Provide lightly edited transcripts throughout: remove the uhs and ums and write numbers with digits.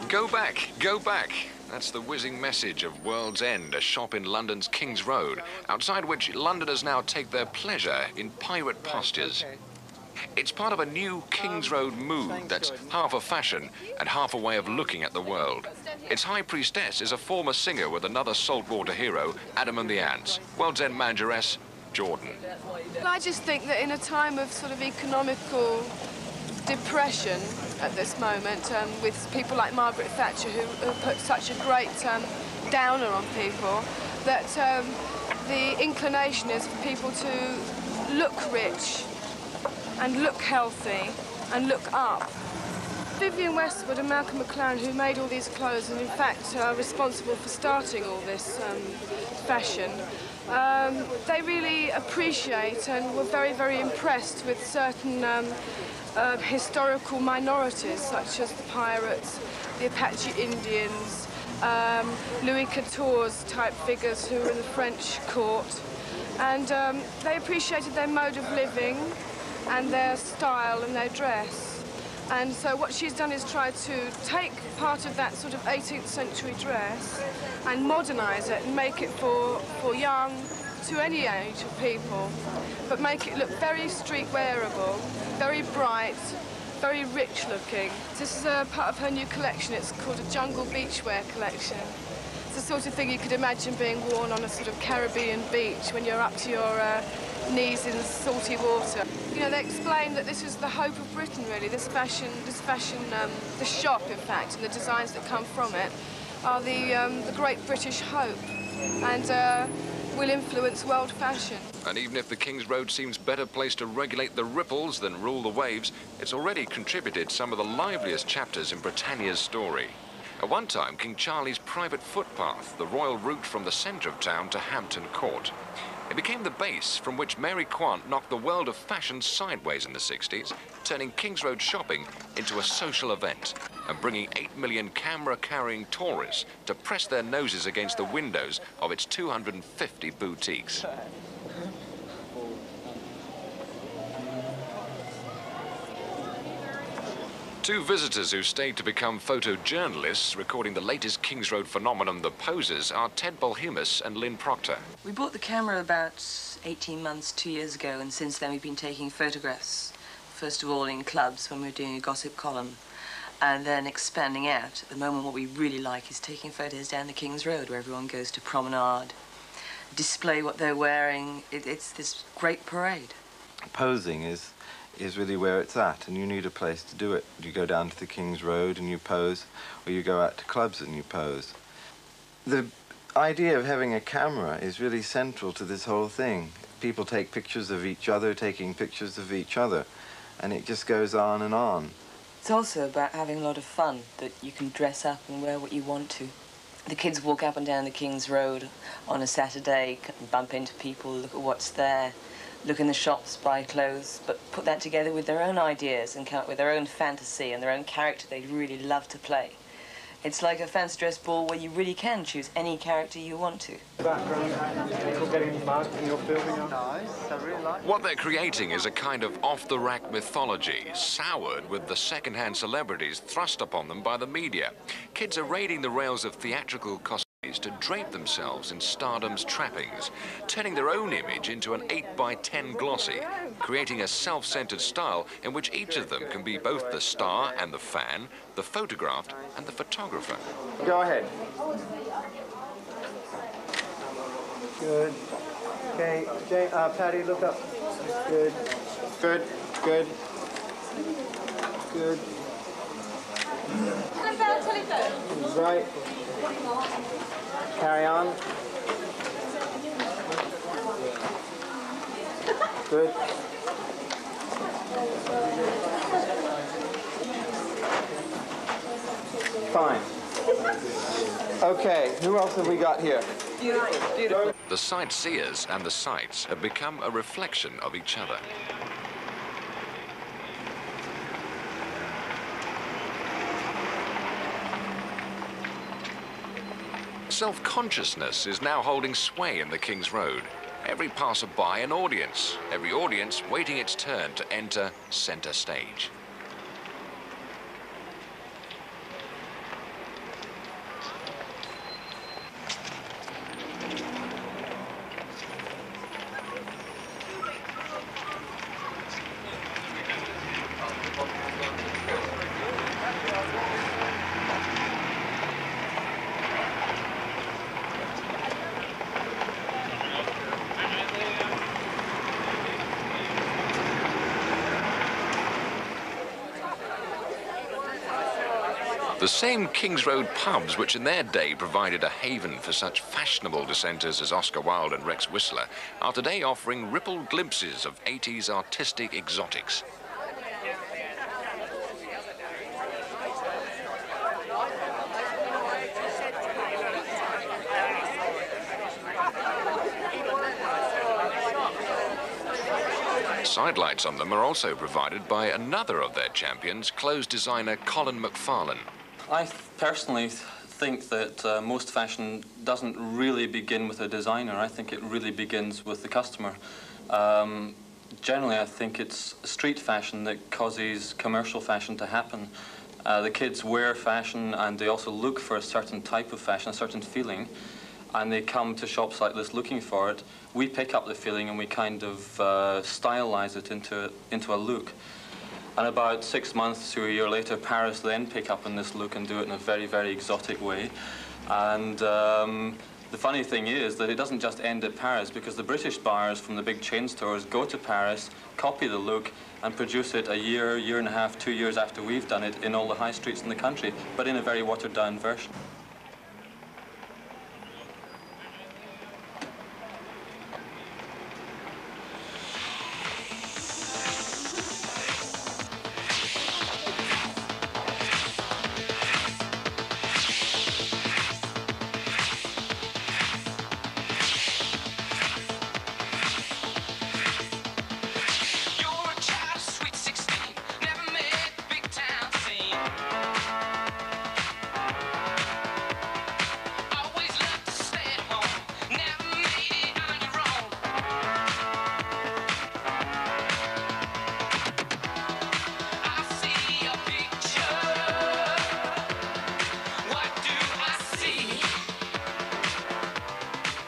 Go back, go back. That's the whizzing message of World's End, a shop in London's King's Road, outside which Londoners now take their pleasure in pirate postures. It's part of a new King's Road mood that's half a fashion and half a way of looking at the world. Its high priestess is a former singer with another saltwater hero, Adam and the Ants, World's End manageress, Jordan. Well, I just think that in a time of sort of economical depression at this moment, with people like Margaret Thatcher who put such a great downer on people, that the inclination is for people to look rich and look healthy and look up. Vivienne Westwood and Malcolm McLaren, who made all these clothes and in fact are responsible for starting all this fashion, they really appreciate and were very, very impressed with certain historical minorities, such as the pirates, the Apache Indians, Louis XIV's type figures who were in the French court. And they appreciated their mode of living and their style and their dress. And so what she's done is try to take part of that sort of 18th century dress and modernise it and make it for young to any age of people, but make it look very street wearable, very bright, very rich looking. This is a part of her new collection. It's called a Jungle Beachwear collection. It's the sort of thing you could imagine being worn on a sort of Caribbean beach when you're up to your knees in salty water. You know, they explain that this is the hope of Britain, really. This shop, in fact, and the designs that come from it are the great British hope, and will influence world fashion. And even if the King's Road seems better placed to regulate the ripples than rule the waves, it's already contributed some of the liveliest chapters in Britannia's story. At one time, King Charlie's private footpath, the royal route from the centre of town to Hampton Court. It became the base from which Mary Quant knocked the world of fashion sideways in the 60s, turning King's Road shopping into a social event and bringing 8 million camera-carrying tourists to press their noses against the windows of its 250 boutiques. Two visitors who stayed to become photojournalists, recording the latest King's Road phenomenon, the posers, are Ted Bolhumus and Lynn Proctor. We bought the camera about 18 months, 2 years ago, and since then we've been taking photographs. First of all in clubs when we're doing a gossip column, and then expanding out. At the moment what we really like is taking photos down the King's Road, where everyone goes to promenade, display what they're wearing. It's this great parade. Posing is really where it's at, and you need a place to do it. You go down to the King's Road and you pose, or you go out to clubs and you pose. The idea of having a camera is really central to this whole thing. People take pictures of each other, taking pictures of each other, and it just goes on and on. It's also about having a lot of fun, that you can dress up and wear what you want to. The kids walk up and down the King's Road on a Saturday, bump into people, look at what's there, look in the shops, buy clothes, but put that together with their own ideas and come up with their own fantasy and their own character they'd really love to play. It's like a fancy dress ball where you really can choose any character you want to. What they're creating is a kind of off-the-rack mythology, soured with the second-hand celebrities thrust upon them by the media. Kids are raiding the rails of theatrical costumes to drape themselves in stardom's trappings, turning their own image into an 8x10 glossy, creating a self-centered style in which each of them can be both the star and the fan, the photographed and the photographer. Go ahead. Good. Okay, Patty, look up. Good. Good. Good. Good. Right. Carry on. Good. Fine. Okay, who else have we got here? Beautiful. The sightseers and the sights have become a reflection of each other. Self-consciousness is now holding sway in the King's Road. Every passer-by an audience, every audience waiting its turn to enter centre stage. The same King's Road pubs which in their day provided a haven for such fashionable dissenters as Oscar Wilde and Rex Whistler are today offering rippled glimpses of 80s artistic exotics. Sidelights on them are also provided by another of their champions, clothes designer Colin McFarlane. I personally think that most fashion doesn't really begin with a designer. I think it really begins with the customer. Generally, I think it's street fashion that causes commercial fashion to happen. The kids wear fashion and they also look for a certain type of fashion, a certain feeling, and they come to shops like this looking for it. We pick up the feeling and we kind of stylize it into a look. And about 6 months to a year later, Paris then pick up on this look and do it in a very, very exotic way. And the funny thing is that it doesn't just end at Paris, because the British buyers from the big chain stores go to Paris, copy the look, and produce it a year, year and a half, 2 years after we've done it in all the high streets in the country, but in a very watered-down version.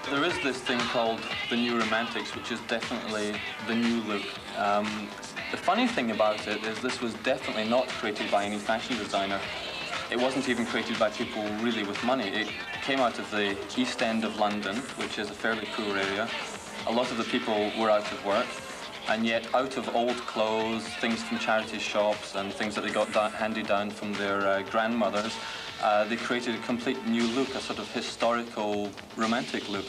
There is this thing called the New Romantics, which is definitely the new look. The funny thing about it is this was definitely not created by any fashion designer. It wasn't even created by people really with money. It came out of the East End of London, which is a fairly poor area. A lot of the people were out of work, and yet out of old clothes, things from charity shops and things that they got handed down from their grandmothers, they created a complete new look, a sort of historical, romantic look.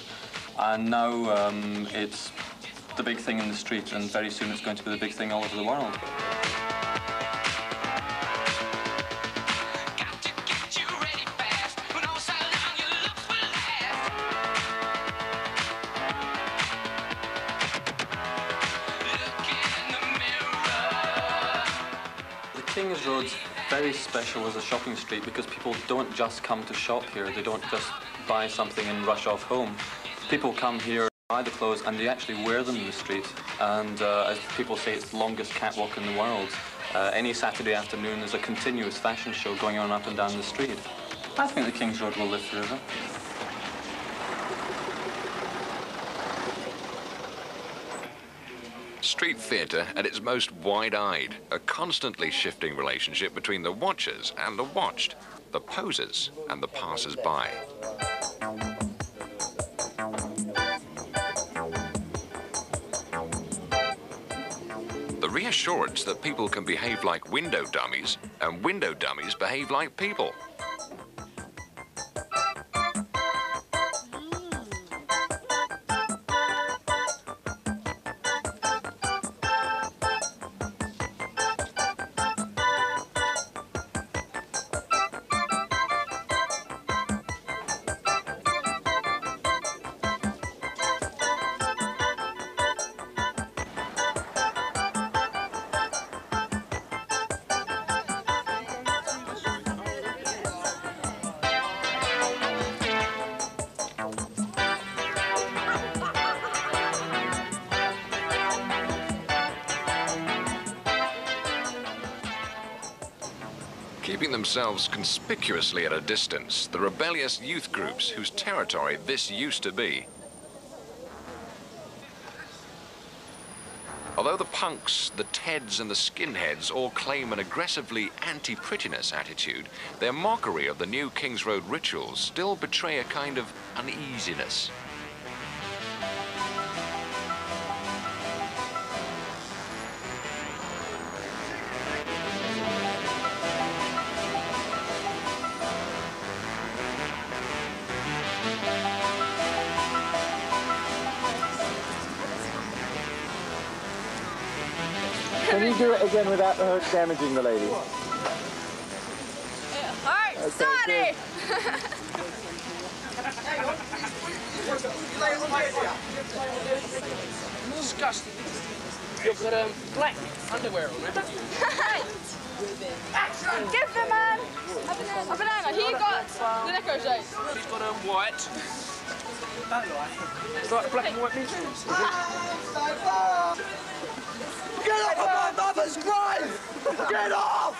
And now it's the big thing in the street, and very soon it's going to be the big thing all over the world. King's Road's very special as a shopping street because people don't just come to shop here. They don't just buy something and rush off home. People come here, buy the clothes, and they actually wear them in the street. And as people say, it's the longest catwalk in the world. Any Saturday afternoon, there's a continuous fashion show going on up and down the street. I think the King's Road will live forever. Street theatre at its most wide-eyed, a constantly shifting relationship between the watchers and the watched, the posers and the passers-by. The reassurance that people can behave like window dummies and window dummies behave like people. Keeping themselves conspicuously at a distance, the rebellious youth groups whose territory this used to be. Although the punks, the Teds and the skinheads all claim an aggressively anti-prettiness attitude, their mockery of the new King's Road rituals still betray a kind of uneasiness. Can you do it again without damaging the lady? Alright, started! Disgusting. You've got black underwear on, haven't you? Give the man a banana. He got the necrochet. He's got white. It's like black and white minstrels. Get off of my mother's grave! Get off!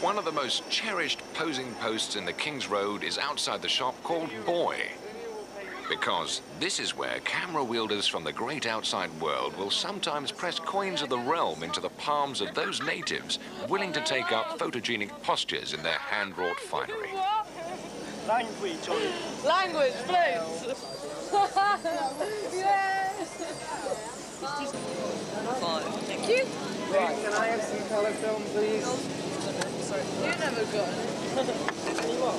One of the most cherished posing posts in the King's Road is outside the shop called Boy. Because this is where camera wielders from the great outside world will sometimes press coins of the realm into the palms of those natives willing to take up photogenic postures in their hand-wrought finery. Language, Ollie. Language, please. Yes. Thank you. Can I have some colour film, please? Sorry, you never got it.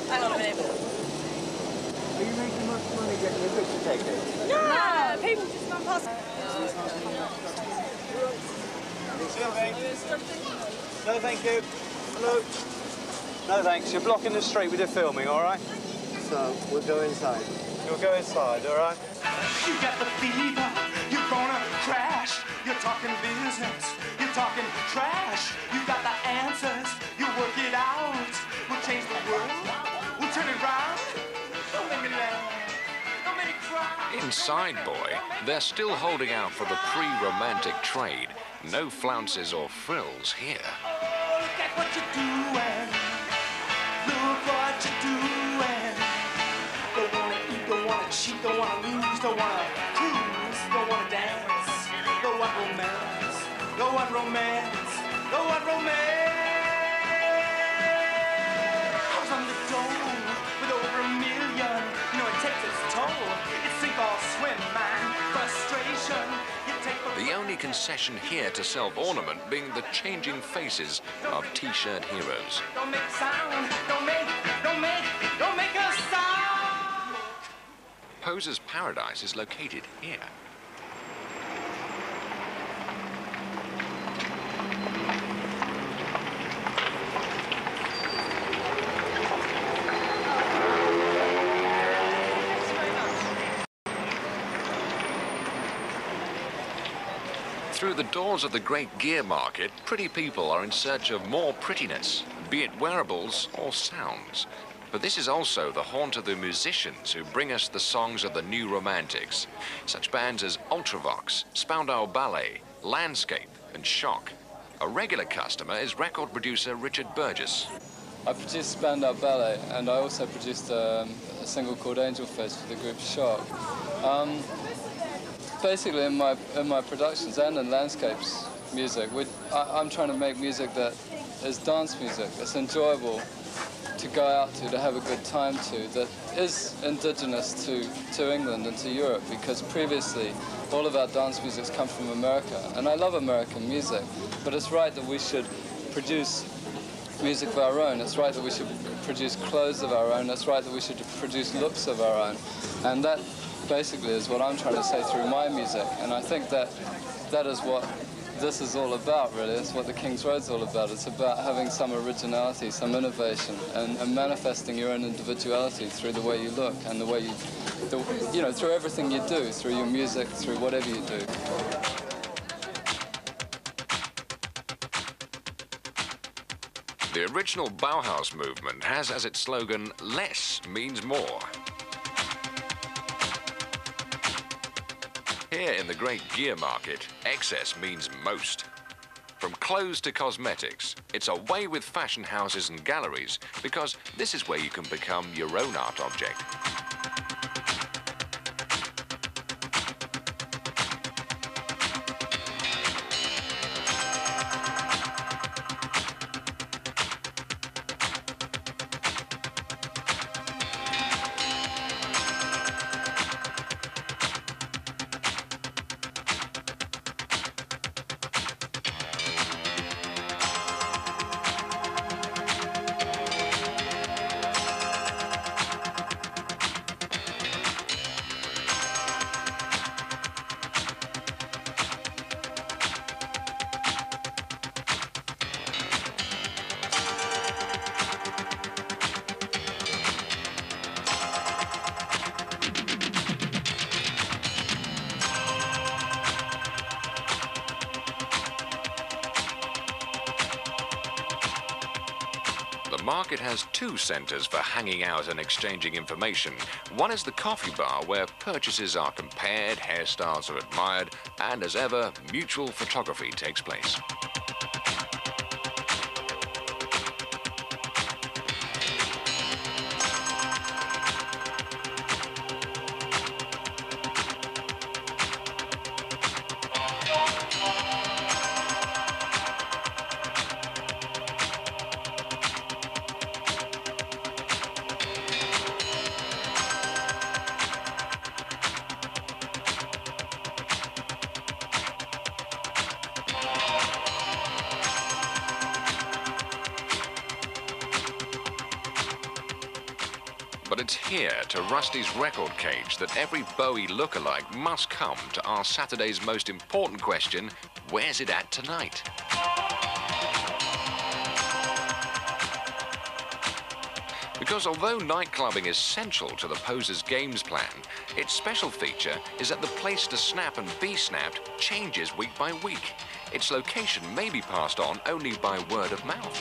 Hang on a minute. Are you making much money getting a picture taken? No, people just run past. No, thank you. Hello. No, thanks. You're blocking the street with your filming, all right? So, we'll go inside. You'll go inside, all right? You got the fever, you're gonna crash. You're talking business, you're talking trash. You got the answers, you work it out. We'll change the world, we'll turn it round. Don't make me laugh, don't make me cry. Inside Boy, they're still holding out for the pre-romantic trade. No flounces or frills here. Oh, look at what you're doing. Look what you're doing. Don't wanna eat, don't wanna cheat, don't wanna lose, don't wanna cruise, don't wanna dance, don't want romance, don't want romance, don't want romance. I was on the dole with over 1 million. You know it takes its toll. It's sink or swim, man. Frustration. You take The only concession here to self-ornament being the changing faces of T-shirt heroes. Don't make sound. Don't make a sound. Poser's Paradise is located here. Through the doors of the great gear market, pretty people are in search of more prettiness, be it wearables or sounds. But this is also the haunt of the musicians who bring us the songs of the new romantics. Such bands as Ultravox, Spandau Ballet, Landscape and Shock. A regular customer is record producer Richard Burgess. I produced Spandau Ballet, and I also produced a single called Angel Face for the group Shock. Basically, in my productions and in Landscape's music, I'm trying to make music that is dance music. It's enjoyable to go out to have a good time to, that is indigenous to England and to Europe, because previously all of our dance music's come from America. And I love American music, but it's right that we should produce music of our own. It's right that we should produce clothes of our own. It's right that we should produce looks of our own. And that basically is what I'm trying to say through my music. And I think that is what this is all about, really. It's what the King's Road's all about. It's about having some originality, some innovation, and manifesting your own individuality through the way you look and the way you know, through everything you do, through your music, through whatever you do. The original Bauhaus movement has as its slogan, less means more. Here in the great gear market, excess means most. From clothes to cosmetics, it's a way with fashion houses and galleries, because this is where you can become your own art object. market has two centres for hanging out and exchanging information. One is the coffee bar, where purchases are compared, hairstyles are admired, and as ever, mutual photography takes place. But it's here, to Rusty's record cage, that every Bowie lookalike must come to ask Saturday's most important question: where's it at tonight? Because although nightclubbing is central to the poser's games plan, its special feature is that the place to snap and be snapped changes week by week. Its location may be passed on only by word of mouth.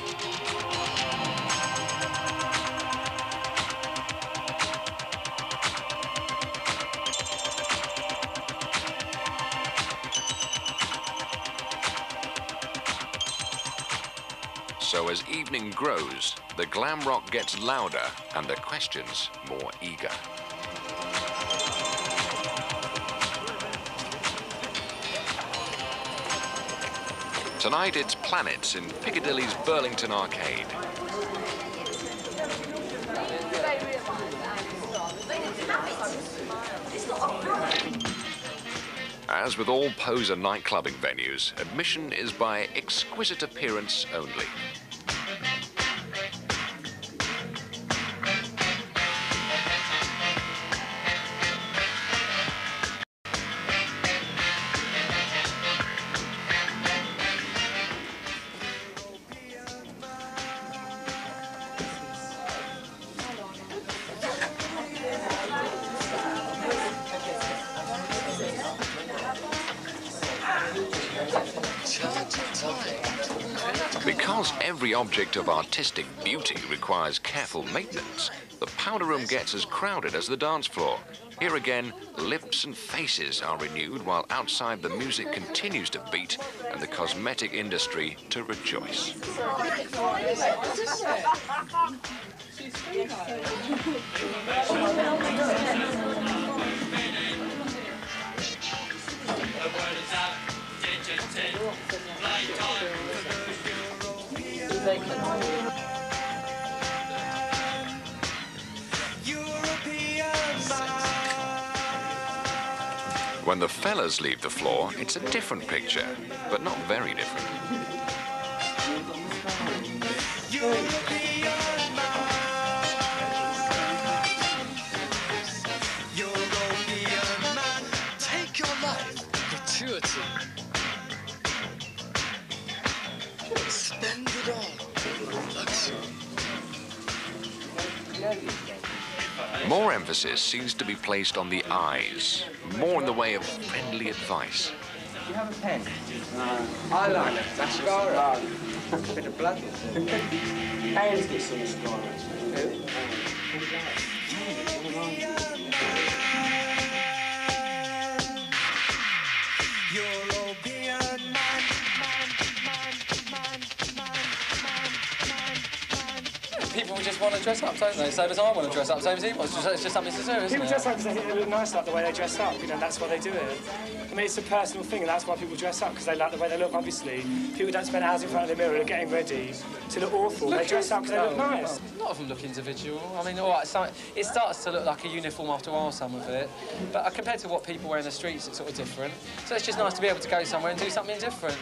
So as evening grows, the glam rock gets louder and the questions more eager. Tonight it's Planets in Piccadilly's Burlington Arcade. As with all poser nightclubbing venues, admission is by exquisite appearance only. Because every object of artistic beauty requires careful maintenance, the powder room gets as crowded as the dance floor. Here again, lips and faces are renewed while outside the music continues to beat and the cosmetic industry to rejoice. When the fellas leave the floor, it's a different picture, but not very different. Take your life, gratuity. Spend it all, luxury. More emphasis seems to be placed on the eyes, more in the way of friendly advice. Do you have a pen? Eyeliner, mascara. A bit of blood. Aaron's got some mascara. Who? People just want to dress up, don't they? Same as I want to dress up, same as he wants. It's just something to do, isn't it? People dress up because they think they look nice, like the way they dress up, you know, that's why they do it. I mean, it's a personal thing, and that's why people dress up, because they like the way they look, obviously. People don't spend hours in front of the mirror getting ready to look awful. They dress up because they look nice. A lot of them look individual. I mean, all right, it starts to look like a uniform after a while, some of it. But compared to what people wear in the streets, it's sort of different. So it's just nice to be able to go somewhere and do something different.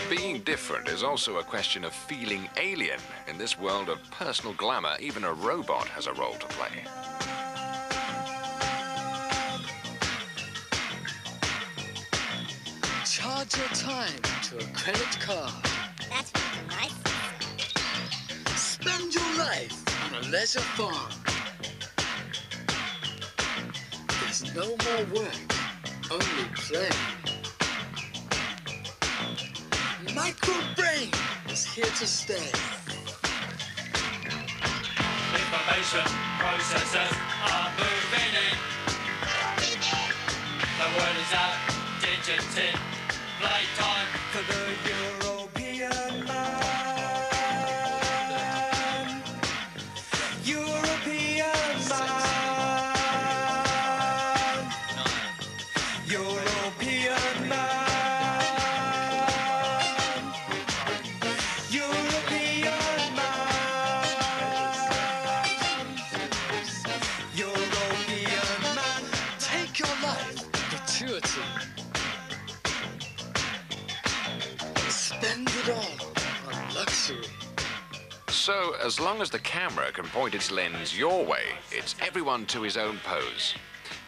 Being different is also a question of feeling alien. In this world of personal glamour, even a robot has a role to play. Charge your time to a credit card. That's nice. Spend your life on a leisure farm. There's no more work, only play. Micro-brain is here to stay. Information processors are moving in. The word is out, digits in. Playtime for the European man. European man. European man. European man. European man. Take your life, gratuity. Spend it all on luxury. So, as long as the camera can point its lens your way, it's everyone to his own pose.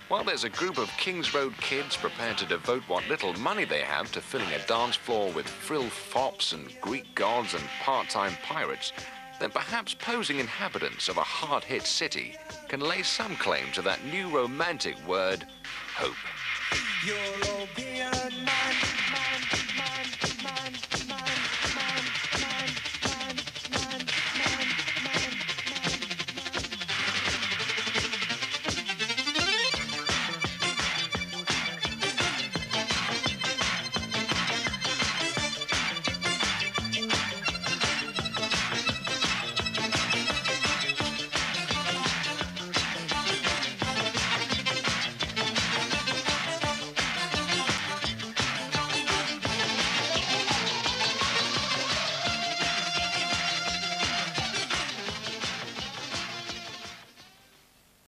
While there's a group of Kings Road kids prepared to devote what little money they have to filling a dance floor with frill fops and Greek gods and part-time pirates, then perhaps posing inhabitants of a hard-hit city can lay some claim to that new romantic word, hope. European man.